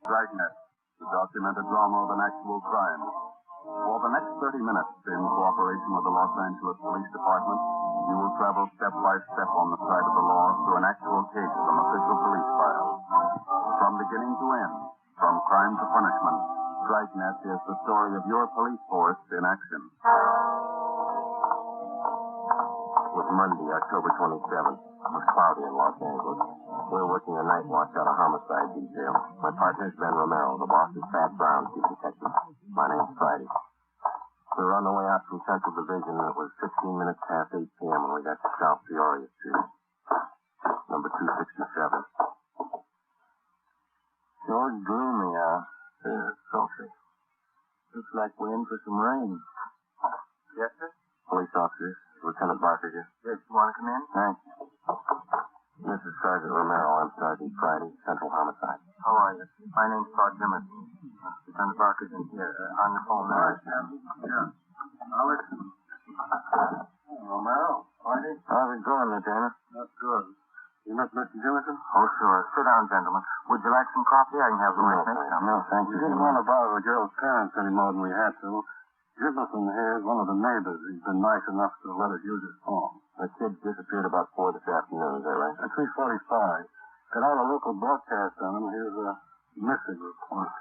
Dragnet, the documented drama of an actual crime. For the next 30 minutes, in cooperation with the Los Angeles Police Department, you will travel step by step on the side of the law through an actual case from official police files. From beginning to end, from crime to punishment, Dragnet is the story of your police force in action. It was Monday, October 27th. It was cloudy in Los Angeles. We were working a night watch out of homicide detail. My partner's Ben Romero. The boss is Pat Brown, chief detective. My name's Friday. We were on the way out from Central Division, and it was 15 minutes past 8 p.m. when we got to South Peoria Street. Number 267. Sure gloomy out. Yeah, it's sultry. Looks like we're in for some rain. Yes, sir? Police officers, Lieutenant Barker here. Yes, you want to come in? Thanks. This is Sergeant Romero. I'm Sergeant Friday, Central Homicide. How are you? My name's Claude Jimmerson. Lieutenant Barker's in here. On the phone now. Yeah. Now listen. Romero, Friday? How's it going, Lieutenant? That's good. You met Mr. Jimmerson? Oh, sure. Sit down, gentlemen. Would you like some coffee? I can have the rest next time. No, thank We you. didn't want to bother the girl's parents any more than we had to. Jimmerson here is one of the neighbors. He's been nice enough to let us use his phone. The kid disappeared about 4 this afternoon, is that right? At 3:45. Got out a local broadcast on him. Here's a missing report.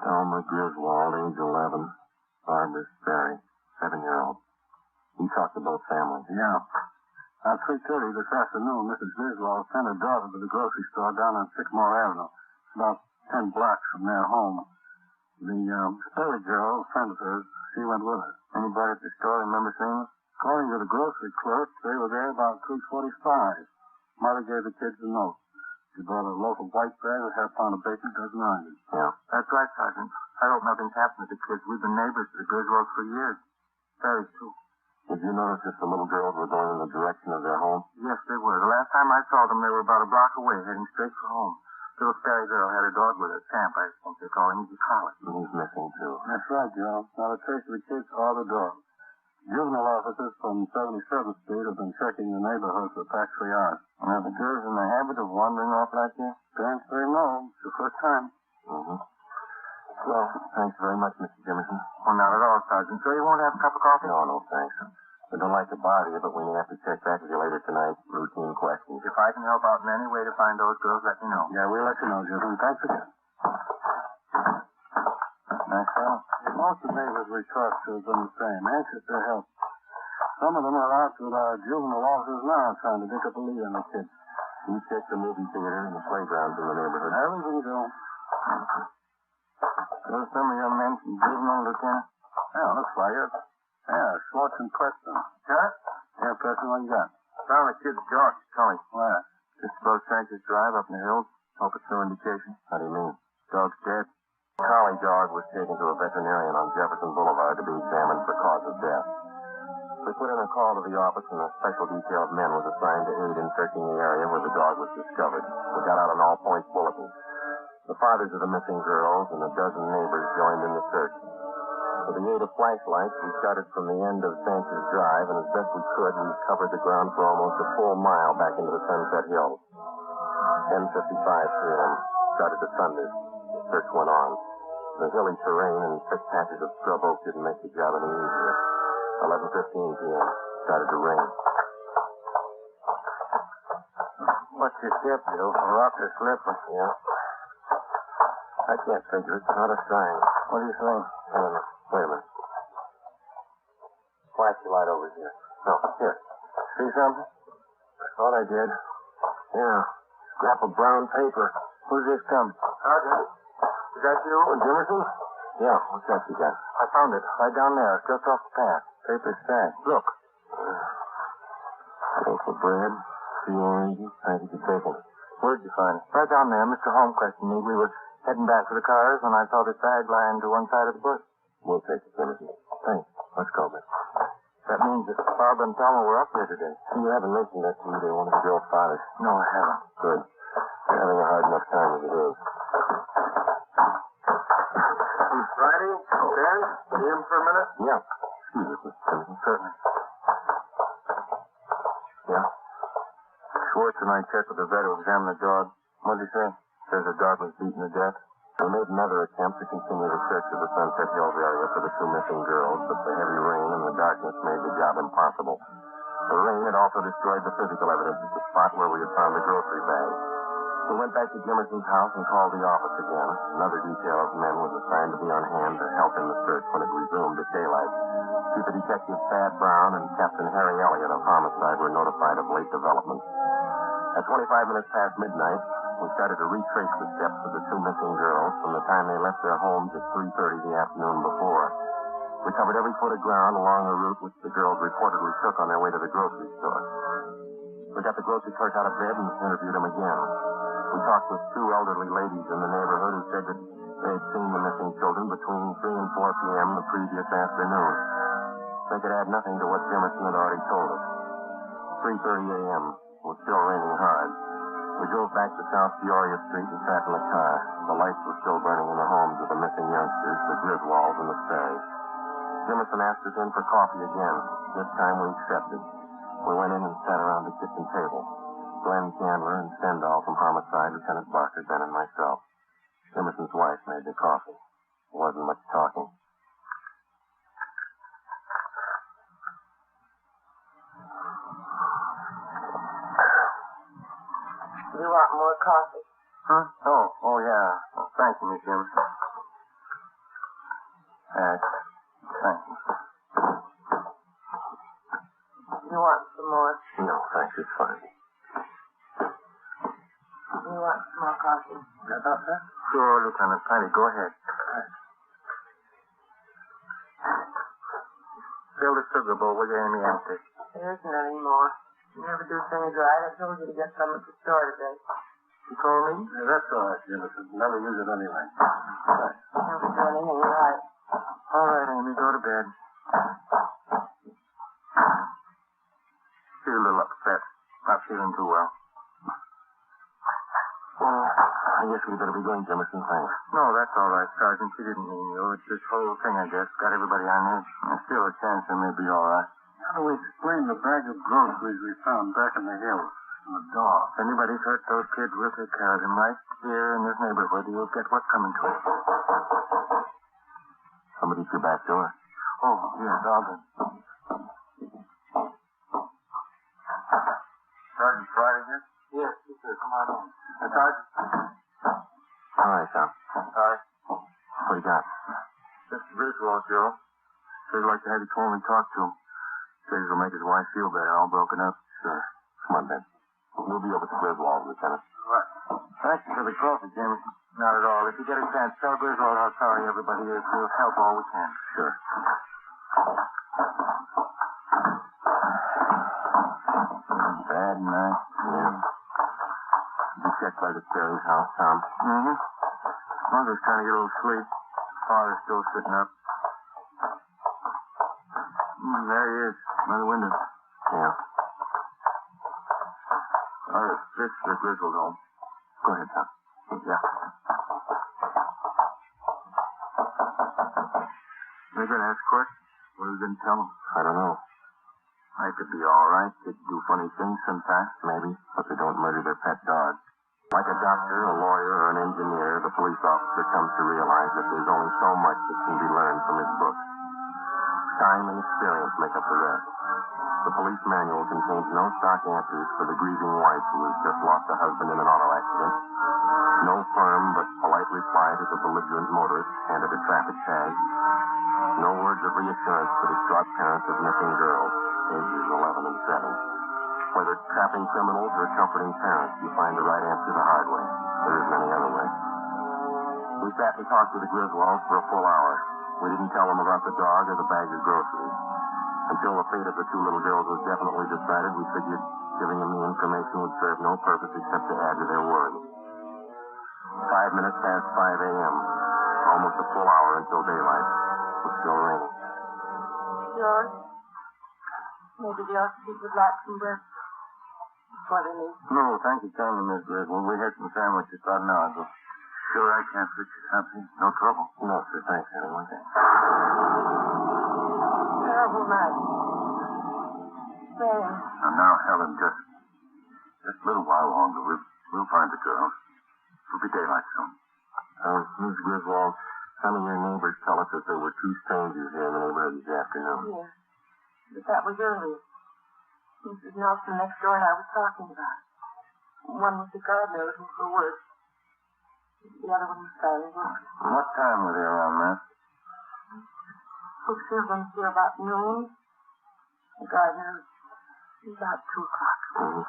Elmer Griswold, age 11. Barbara Sperry, 7-year-old. He talked to both families. Yeah. At 3:30 this afternoon, Mrs. Griswold sent her daughter to the grocery store down on Sycamore Avenue. About 10 blocks from their home. The Sperry girl, a friend of hers, she went with her. Anybody at the store remember seeing them? According to the grocery clerk, they were there about 3:45. Mother gave the kids a note. She bought a loaf of white bread, a half pound of bacon, a dozen onions. Yeah. That's right, Sergeant. I hope nothing's happened to the kids. We've been neighbors to the Griswolds for years. Sperry's too. Did you notice if the little girls were going in the direction of their home? Yes, they were. The last time I saw them, they were about a block away, heading straight for home. Little Sperry girl had her dog with her. Champ, I think they call him. He's a collie. And he's missing, too. That's right, Joe. Not a trace of the kids or the dog. Juvenile officers from 77th Street have been checking the neighborhood for the past 3 hours. Are the girls in the habit of wandering off like this? Parents say no. It's the first time. Mm-hmm. Well, thanks very much, Mr. Jimmerson. Oh, not at all, Sergeant. Sure you won't have a cup of coffee? No, thanks. We don't like to bother you, but we may have to check back with you later tonight. Routine questions. If I can help out in any way to find those girls, let me know. Yeah, we'll let you know, Juvenile. Thanks again. Nice fellow. Most of the neighbors we talked to have been the same, anxious to help. Some of them are out with our juvenile officers now trying to dig up a lead on the kids. You check the movie theater and the playgrounds in the neighborhood. Everything do. Those some of your men from juvenile, Lieutenant? Yeah, looks like it. Yeah, Schwartz and Preston. Huh? Yeah, Preston, what you got? Found the kid's dog, Tully. Where? Just below Sanchez Drive up in the hills. Hope it's no indication. How do you mean? Dog's dead. Collie dog was taken to a veterinarian on Jefferson Boulevard to be examined for cause of death. We put in a call to the office, and a special detail of men was assigned to aid in searching the area where the dog was discovered. We got out an all-points bulletin. The fathers of the missing girls and a dozen neighbors joined in the search. With the aid of flashlights, we started from the end of Sanchez Drive, and as best we could, we covered the ground for almost a full mile back into the Sunset Hills. 10:55 p.m. started to thunder. The search went on. The hilly terrain and thick patches of scrub oak didn't make the job any easier. 11:15 p.m. started to rain. What's your tip, Joe? A rock or slipper? Yeah. I can't figure it. Not a sign. What do you think? Wait a minute. Flash your light over here. No, here. See something? I thought I did. Yeah. Scrap of brown paper. Who's this coming? Sergeant, is that you? Jimmerson? Yeah, what's that you got? I found it. Right down there, just off the path. Paper stack. Look. Loaf of bread, 3 oranges, package of bacon. Where'd you find it? Right down there. Mr. Holmquist and me, we were heading back for the cars when I saw this bag lying to one side of the bush. We'll take it, Jimmerson. Thanks. Let's go, miss. That means that Barbara and Thelma were up here today. You haven't mentioned that to me. They're one of the girls' fathers. No, I haven't. Good. You're having a hard enough time as it is. Friday, Ben, see him for a minute? Yeah. Excuse us, Mr. Jimmerson. Certainly. Yeah? Schwartz and I checked with the vet who examined the dog. What did he say? Says the dog was beaten to death. We made another attempt to continue the search of the Sunset Hills area for the two missing girls, but the heavy rain and the darkness made the job impossible. The rain had also destroyed the physical evidence at the spot where we had found the grocery bag. We went back to Jimmerson's house and called the office again. Another detail of men was assigned to be on hand to help in the search when it resumed at daylight. Chief Detective Thad Brown and Captain Harry Elliott of Homicide were notified of late developments. At 25 minutes past midnight, we started to retrace the steps of the two missing girls from the time they left their homes at 3:30 the afternoon before. We covered every foot of ground along the route which the girls reportedly took on their way to the grocery store. We got the grocery clerk out of bed and interviewed him again. We talked with two elderly ladies in the neighborhood who said that they had seen the missing children between 3 and 4 p.m. the previous afternoon. They could add nothing to what Jimmerson had already told us. 3:30 a.m. It was still raining hard. We drove back to South Peoria Street and sat in the car. The lights were still burning in the homes of the missing youngsters, the Griswolds and the Sperrys. Jimmerson asked us in for coffee again. This time we accepted. We went in and sat around the kitchen table. Glenn Chandler and Stendhal from Homicide, Lieutenant Barker, Ben, and myself. Jimmerson's wife made the coffee. There wasn't much talking. You want more coffee? Huh? Oh, yeah. Oh, thank you, Miss Jimmerson. Thank you. You want some more? No, thanks. It's fine. You want some more coffee? Doctor? Sure, Lieutenant. Patty, go ahead. Fill the sugar bowl with Amy empty. There isn't any more. You never do things right. I told you to get some at the store today. You told me? Yeah, that's all right, Jimmerson. Never use it anyway. Never do anything right. All right, Amy, go to bed. She's a little upset. Not feeling too well. Well, I guess we better be going, Jimmerson. Thanks. No, that's all right, Sergeant. She didn't mean you. It's this whole thing, I guess. Got everybody on edge. There's still a chance they may be all right. How do we explain the bag of groceries we found back in the hills? And the dog. If anybody's hurt those kids, we'll take care of them right here in this neighborhood. You'll get what's coming to us. Somebody's your back door. Oh, yeah, Dawson. Sergeant Friday here? Yes, you do. Come on in. Sergeant? All right, Tom. Sorry. What do you got? Mr. Griswold, Joe. Says he'd like to have you call and talk to him. Says it'll make his wife feel better, all broken up. Sure. Come on, Ben. We'll be over to Griswold, Lieutenant. Right. Thank you for the coffee, James. Not at all. If you get a chance, tell Griswold how sorry everybody is. We'll help all we can. Sure. Bad night. Yeah. Did you check by the Sperry's house, Tom? Mm-hmm. Mother's trying to get a little sleep. Father's still sitting up. There he is. By the window. Yeah. This is the Griswold home. Go ahead, Tom. Yeah. They gonna ask Court? What are we gonna tell them? I don't know. They could be all right. They could do funny things sometimes. Maybe, but they don't murder their pet dog. Like a doctor, a lawyer, or an engineer, the police officer comes to realize that there's only so much that can be learned from his book. Time and experience make up the rest. The police manual contains no stock answers for the grieving wife who has just lost a husband in an auto accident. No firm but polite reply to the belligerent motorist handed a traffic tag. No words of reassurance for distraught parents of missing girls, ages 11 and 7. Whether trapping criminals or comforting parents, you find the right answer the hard way. There isn't any other way. We sat and talked with the Griswolds for a full hour. We didn't tell them about the dog or the bag of groceries. Until the fate of the two little girls was definitely decided, we figured giving them the information would serve no purpose except to add to their worry. 5 minutes past 5 a.m. Almost a full hour until daylight. It was still raining. George, maybe the officers would like some breakfast. That's what they need. No, thank you kindly, Miss Griswold. We had some sandwiches about an hour ago. Sure, I can't fix you something. No trouble. No, sir. Thanks, anyway. Terrible night. There. And now, Helen, just a little while longer. We'll find the girls. It'll be daylight soon. Miss Griswold, some of your neighbors tell us that there were two strangers here in the neighborhood this afternoon. Yes. But that was earlier. Mrs. Nelson next door and I were talking about it. One was the gardener looking for work. The other one was starting work. What time were they around, Matt? Folks here was here about noon. The gardener was about 2 o'clock. Mm-hmm.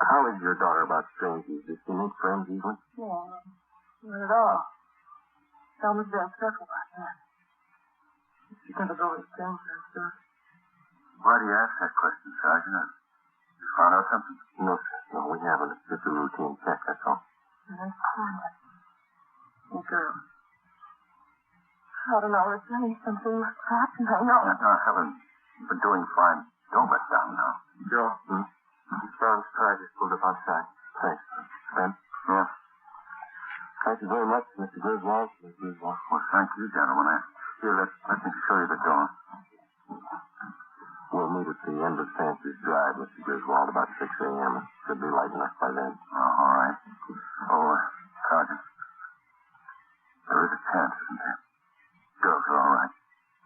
How is your daughter about strangers? Does she make friends easily? No, not at all. Selma's very careful about that. She's never go with strangers, so. Why do you ask that question, Sergeant? You found out something? No, sir. No, we haven't. It's just a routine check, that's all. Nice conduct. The girl. I don't know. It's really something must happen. I know. No, Helen, you've been doing fine. Don't let down now. Joe? These brown car just pulled up outside. Thanks. Ben? Yeah. Thank you very much, Mr. Griswold. Mr. Griswold. Well, thank you, gentlemen. Here, let me show you the door. We'll meet at the end of Fancy's Drive, Mr. Griswold, about 6 a.m. It should be light enough by then. Oh, all right. Oh, Sergeant, there is a chance, isn't there? Girls are all right.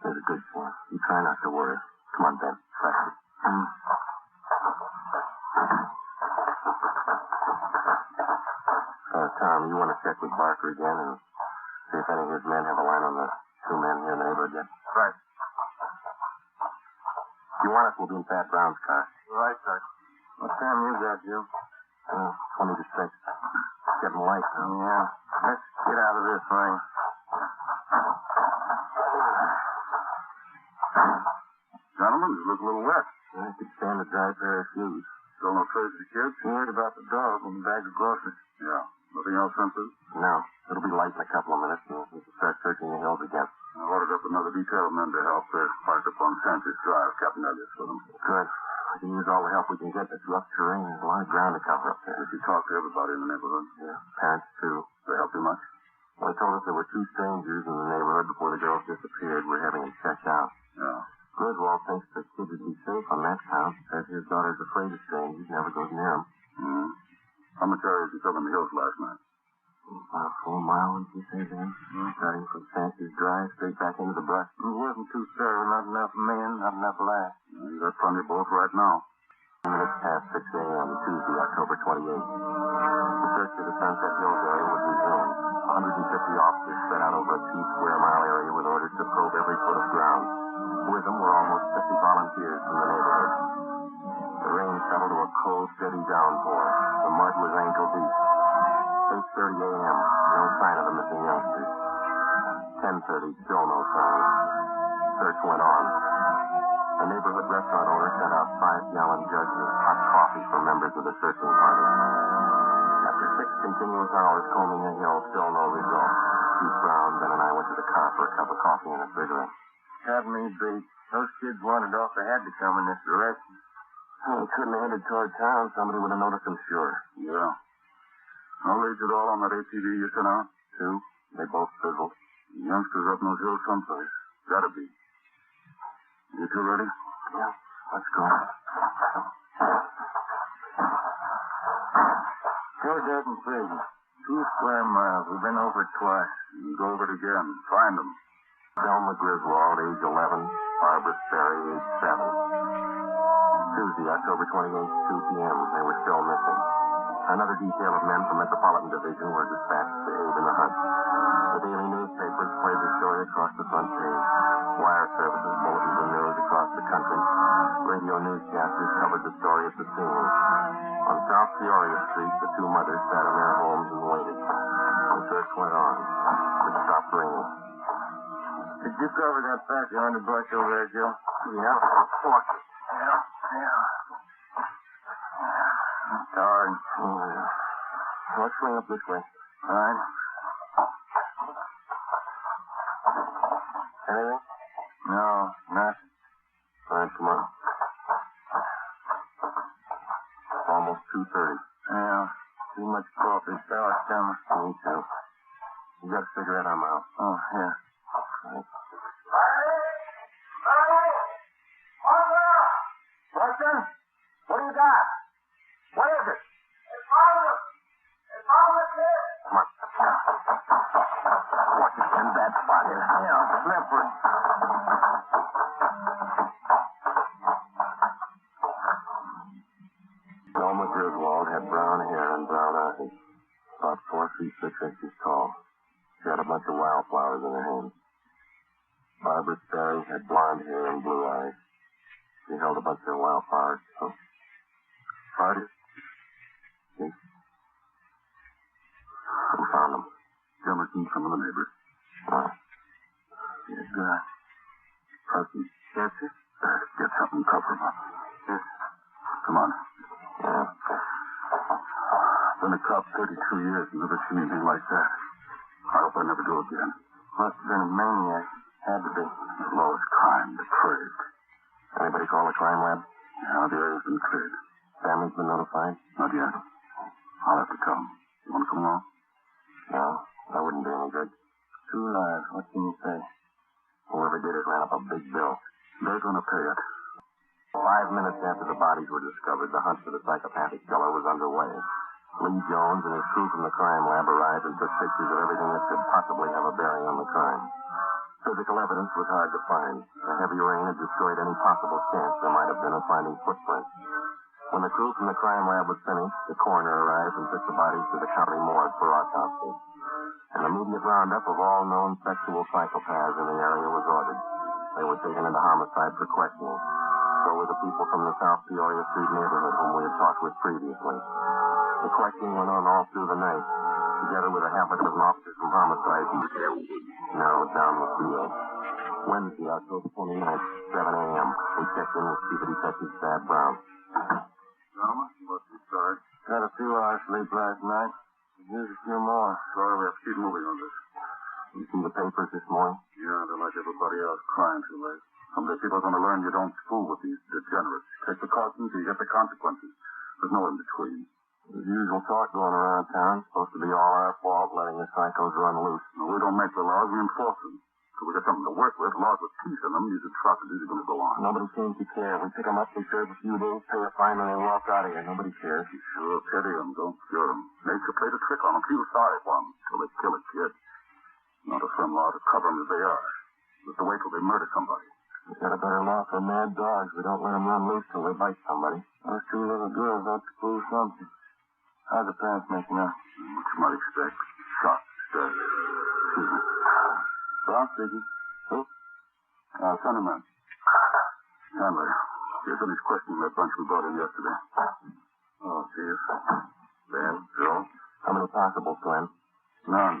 There's a good chance. You try not to worry. Come on, Ben. Thank you. Tom, you want to check with Barker again and see if any of his men have a line on the two men here in the neighborhood yet? Right. If you want us, we'll be in Pat Brown's car. Right, Sergeant. What time you got, Jim? 20 to 6. Getting light, huh? Yeah. Let's get out of this ring. Gentlemen, you look a little wet. I could stand a dry pair of shoes. Still no trace of the kids? You heard about the dog and the bag of groceries. Yeah. Nothing else sensitive? No. It'll be light in a couple of minutes, and we can start searching the hills again. I ordered up another detail of men to help. They're parked up on Sanitized Drive. Captain Elliott's for them. Good. We can use all the help we can get. This rough terrain. There's a lot of ground to cover up there. Did you talk to everybody in the neighborhood? Yeah. Parents, too. They help you much? Well, they told us there were two strangers in the neighborhood before the girls disappeared. We're having them checked out. Yeah. Griswold thinks the kids would be safe on that count. Says his daughter's afraid of strangers, never goes near them. Mm-hmm. How much area did you cover in the hills last night? About a full mile, would you say, Ben? Starting from Fancy's Drive straight back into the brush. It wasn't too thorough. Not enough men, not enough lads. You got plenty of both right now. 10 minutes past 6 a.m., Tuesday, October 28th. The search of the Sunset Hills area was resumed. 150 officers spread out over a 2-square-mile area with orders to probe every foot of ground. With them were almost 50 volunteers from the neighborhood. The rain settled to a cold, steady downpour. The mud was ankle deep. 8:30 a.m., no sign of the missing youngsters. 10:30, still no sign. Search went on. The neighborhood restaurant owner sent out 5-gallon jugs of hot coffee for members of the searching party. After 6 continuous hours combing the hill, still no result. Chief Brown, Ben, and I went to the car for a cup of coffee and a cigarette. Had me beat. Those kids wandered off. They had to come in this direction. Well, we couldn't have headed toward town. Somebody would have noticed them, sure. Yeah. No leads at all on that ATV you sent out? 2. They both fizzled. Youngsters up in those hills someplace. Gotta be. You two ready? Yeah. Let's go. Sure doesn't phase me. 2 square miles. We've been over it twice. Go over it again. Find them. Selma Griswold, age 11. Barbara Sperry, age 7. Tuesday, October 28th, 2 p.m. They were still missing. Another detail of men from Metropolitan Division were dispatched to aid in the hunt. The daily newspapers played the story across the front page. Wire services, bulletins of news across the country. Radio newscasters covered the story at the scene. On South Peoria Street, the 2 mothers sat in their homes and waited. The search went on. It stopped raining. Did you cover that patch of underbrush over there, Joe? Yeah, of course. Yeah. Darn. Oh, yeah. Let's swing up this way. All right. Anything? No, nothing. All right, come on. Almost 2:30. Yeah. Too much coffee. Sour stomach. Me too. You got a cigarette? I'm out. Oh, yeah. Right. Watson? What do you got? What is it? They found the kid. Yeah, slippery. Norma Griswold had brown hair and brown eyes. About 4 feet 6 inches tall. She had a bunch of wildflowers in her hand. Barbara Sperry had blonde hair and blue eyes. She held a bunch of wildflowers, too. Party? See? Who found them? Jimmerson, some of the neighbors. Oh. Yes, Preston. Yes, sir? Get something, cover him up. Yes. Come on. Yeah. Been a cop 32 years and never seen anything like that. I hope I never do again. Must have been a maniac. Had to be. The lowest crime, depraved. Anybody call the crime lab? Yeah, the area's been cleared. Family's been notified? Not yet. I'll have to tell them. You want to come along? No, that wouldn't do any good. 2 lives. What can you say? Whoever did it ran up a big bill. They're going to pay it. 5 minutes after the bodies were discovered, the hunt for the psychopathic killer was underway. Lee Jones and his crew from the crime lab arrived and took pictures of everything that could possibly have a bearing on the crime. Physical evidence was hard to find. A heavy rain had destroyed any possible chance there might have been of finding footprints. When the crew from the crime lab was finished, the coroner arrived and took the bodies to the county morgue for autopsy. An immediate roundup of all known sexual psychopaths in the area was ordered. They were taken into homicide for questioning. So were the people from the South Peoria Street neighborhood whom we had talked with previously. The questioning went on all through the night. Together with a half a dozen officers from homicide detail, narrowed down the field. Wednesday, October 29th, 7 a.m. We checked in with Chief of Detective Thad Brown. Gentlemen, what's the story? Had a few hours sleep last night. Here's a few more. Sorry, we have to keep moving on this. You see the papers this morning? Yeah, they're like everybody else, crying too late. Someday people are going to learn you don't fool with these degenerates. Take the cautions, you get the consequences. There's no in between. The usual talk going around town. Supposed to be all our fault, letting the psychos run loose. No, we don't make the laws, we enforce them. So we get something to work with. Laws with teeth in them, these atrocities are going to go on. Nobody seems to care. We pick them up, they serve a few days, pay a fine, and they walk out of here. Nobody cares. You sure pity them, don't cure them. Nature played a trick on them. Feel sorry for them till they kill a kid. Not a firm law to cover them as they are. Just to wait till they murder somebody. We've got a better law for mad dogs. We don't let them run loose till they bite somebody. Those 2 little girls ought to prove something. How's the parents making out? What you might expect. Shot, dead. Excuse me. Brown speaking. Who? Send him in. Handler. Here's finished questioning that bunch we brought in yesterday. Oh, Chief. Ben, Joe. How many possibles, Glenn? None.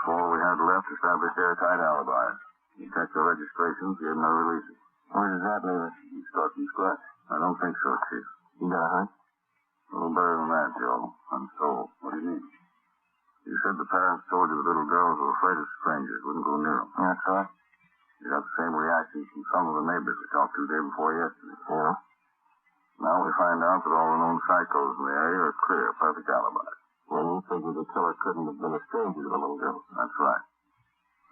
4 we had left established airtight alibis. We checked their registrations, gave them no releases. Where does that leave us? We start from scratch. I don't think so, Chief. You got a hunch? A little better than that, Joe. I'm sold. What do you mean? You said the parents told you the little girls were afraid of strangers, wouldn't go near them. That's right. You got the same reaction from some of the neighbors we talked to the day before yesterday. Yeah. Now we find out that all the known psychos in the area are clear, perfect alibis. Well, you figured the killer couldn't have been a stranger to the little girl. That's right.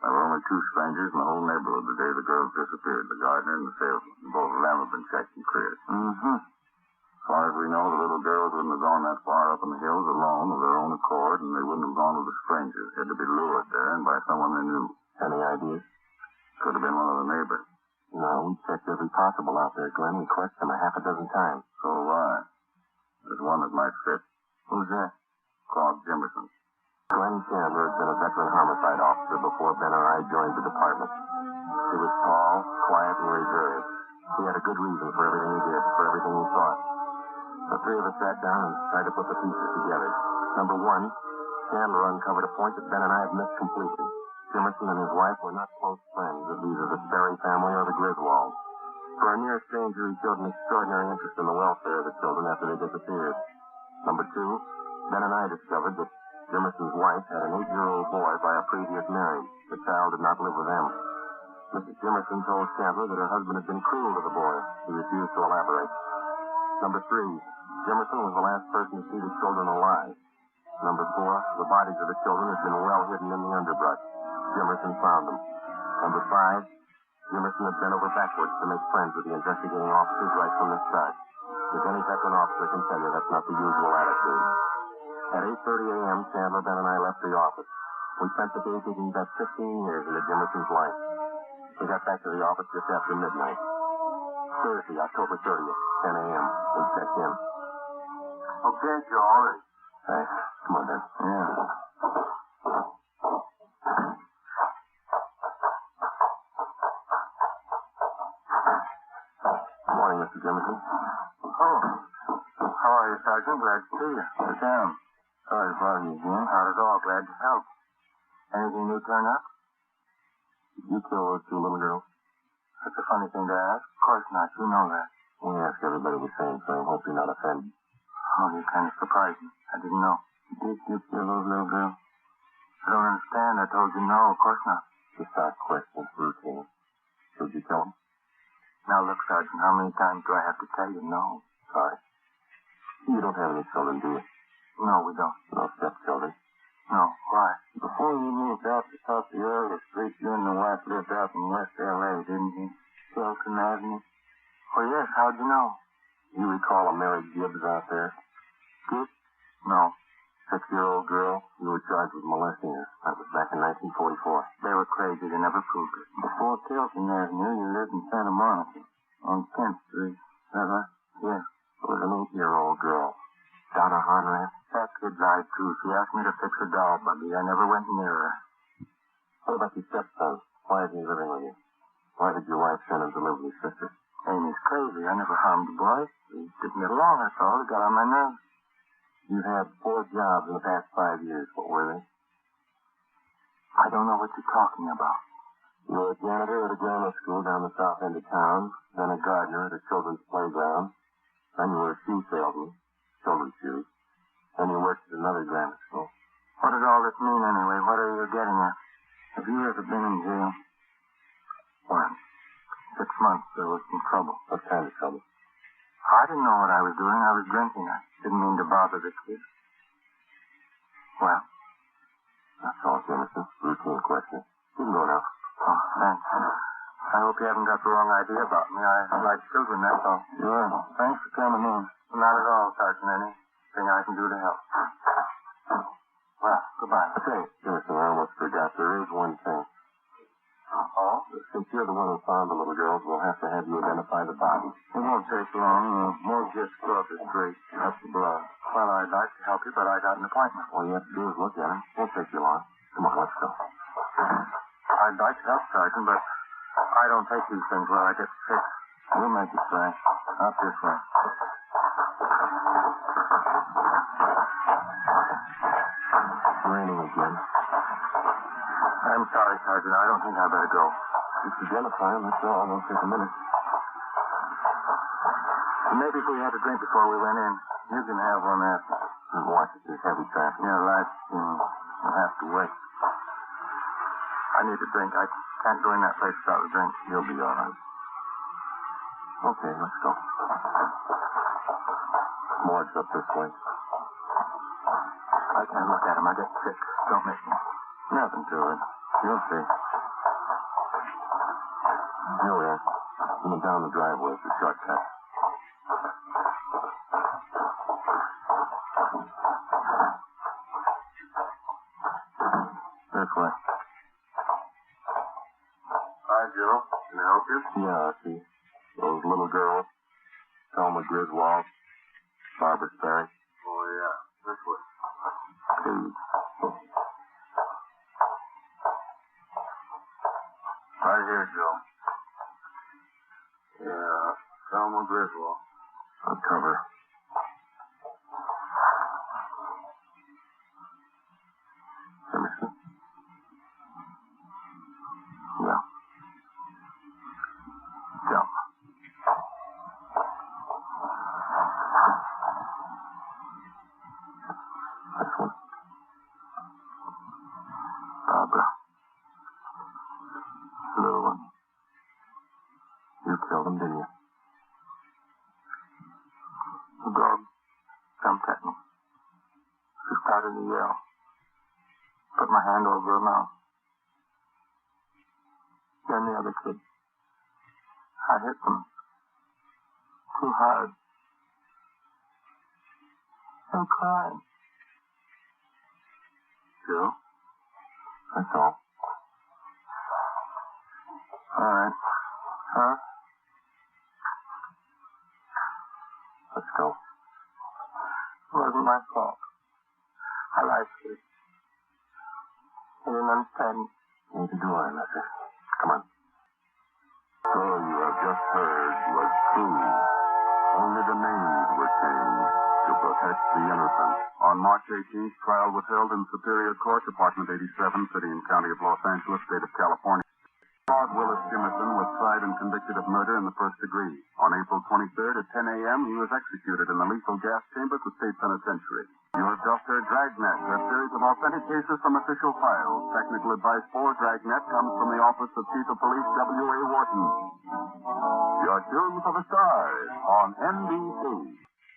There were only 2 strangers in the whole neighborhood the day the girls disappeared, the gardener and the salesman. Both of them have been checked and cleared. Mm-hmm. As far as we know, the little girls wouldn't have gone that far up in the hills alone of their own accord, and they wouldn't have gone with a stranger. They had to be lured there and by someone they knew. Any ideas? Could have been one of the neighbors. No, we checked every possible out there, Glenn. We questioned them a half a dozen times. So have I. There's one that might fit. Who's that? Claude Jimmerson. Glenn Chandler had been a veteran homicide officer before Ben and I joined the department. He was tall, quiet, and reserved. He had a good reason for everything he did, for everything he thought. The 3 of us sat down and tried to put the pieces together. Number 1, Chandler uncovered a point that Ben and I had missed completely. Jimmerson and his wife were not close friends of either the Sperry family or the Griswolds. For a near stranger, he showed an extraordinary interest in the welfare of the children after they disappeared. Number 2, Ben and I discovered that Jimmerson's wife had an 8-year-old boy by a previous marriage. The child did not live with them. Mrs. Jimmerson told Chandler that her husband had been cruel to the boy. He refused to elaborate. Number 3, Jimmerson was the last person to see the children alive. Number 4, the bodies of the children had been well hidden in the underbrush. Jimmerson found them. Number 5, Jimmerson had bent over backwards to make friends with the investigating officers right from the start. If any veteran officer can tell you, that's not the usual attitude. At 8:30 a.m., Chandler, Ben, and I left the office. We spent the day digging back 15 years into Jimmerson's life. We got back to the office just after midnight. Thursday, October 30th, 10 a.m. We checked in. Okay, Joe, all right. Thanks. Come on, then. Yeah. Good morning, Mr. Jimmerson. Oh. How are you, Sergeant? Glad to see you. Sit down. Sorry to bother you again. Not at all. Glad to help. Anything new turn up? Did you kill those two little girls? That's a funny thing to ask. Of course not. You know that. We ask everybody the same thing. Hope you're not offended. Oh, you kind of surprised me. I didn't know. Did you kill those little girls? I don't understand. I told you no. Of course not. Just our questions, routine. Should you kill them? Now, look, Sergeant, how many times do I have to tell you no? Sorry. You don't have any children, do you? No, we don't. No stepchildren? No. Why? Before you moved out to top the early street, you and the wife lived out in West L.A., didn't you? Shelton Avenue? Oh, yes. How'd you know? You recall a Mary Gibbs out there? Gibbs? No. 6-year-old girl? You were charged with molesting her. That was back in 1944. They were crazy. They never proved it. Before Tilton Avenue, you lived in Santa Monica on 10th Street. Is that right? Yeah. It was an 8-year-old girl. Donna Harnrath. That kid lied, too. She asked me to fix her doll buggy. I never went near her. What about your stepson? Why is he living with you? Why did your wife send him to live with your sister? Amy's crazy. I never harmed the boy. We didn't get along, that's all. He got on my nerves. You've had 4 jobs in the past 5 years. What were they? I don't know what you're talking about. You were a janitor at a grammar school down the south end of town, then a gardener at a children's playground, then you were a shoe salesman, children's shoes, then you worked at another grammar school. What does all this mean, anyway? What are you getting at? Have you ever been in jail? Once. 6 months, there was some trouble. What kind of trouble? I didn't know what I was doing. I was drinking. I didn't mean to bother the kid. Well, that's all, Jimmerson. Routine question. You can go now. Oh, thanks. I hope you haven't got the wrong idea about me. I like children, that's all. Sure. Thanks for coming in. Not at all, Sergeant. Anything I can do to help. Well, goodbye. Say, Jimmerson, I almost forgot. There is one thing. Oh? Since you're the one who found the little girls, we'll have to have you identify the body. It won't take long. More just go up the street. That's the blood. Well, I'd like to help you, but I got an appointment. All you have to do is look at him. Won't take you long. Come on, let's go. I'd like to help, Sergeant, but I don't take these things where I get sick. We'll make it fast. Out this way. It's raining again. I'm sorry, Sergeant. I don't think I better go. Just identify him, that's all. It'll take a minute. Maybe if we had a drink before we went in. You can have one after. And watch it. There's heavy traffic. Yeah, lights. We'll have to wait. I need a drink. I can't go in that place without a drink. You'll be all right. Okay, let's go. Morgue's up this way. I can't look at him. I get sick. Don't make me. Nothing to it. You'll see. Here we are. Coming down the driveway. It's a shortcut. This way. Hi, Joe. Can I help you? Yeah, I see. Those little girls. Thelma Griswold. Barbara Sperry. Oh, yeah. This way. Please. Right here, Joe. Yeah, Thelma Griswold. Uncover. Jimmerson? Yeah. Thelma. This one. Barbara. Little one. You killed him, didn't you? The dog jumped at me. She started to yell. Put my hand over her mouth. Then the other kid. I hit them. Too hard. I'm crying. Joe? That's all. All right. Huh? Let's go. It wasn't my fault. I liked you. I didn't understand. Neither do I, Lester. Come on. So you have just heard was true. Only the names were changed to protect the innocent. On March 18th, trial was held in Superior Court, Department 87, City and County of Los Angeles, State of California. Claude Jimmerson was tried and convicted of murder in the first degree. On April 23rd at 10 a.m., he was executed in the lethal gas chamber at the State Penitentiary. You have just heard Dragnet, a series of authentic cases from official files. Technical advice for Dragnet comes from the Office of Chief of Police W.A. Wharton. You're tuned for the stars on NBC.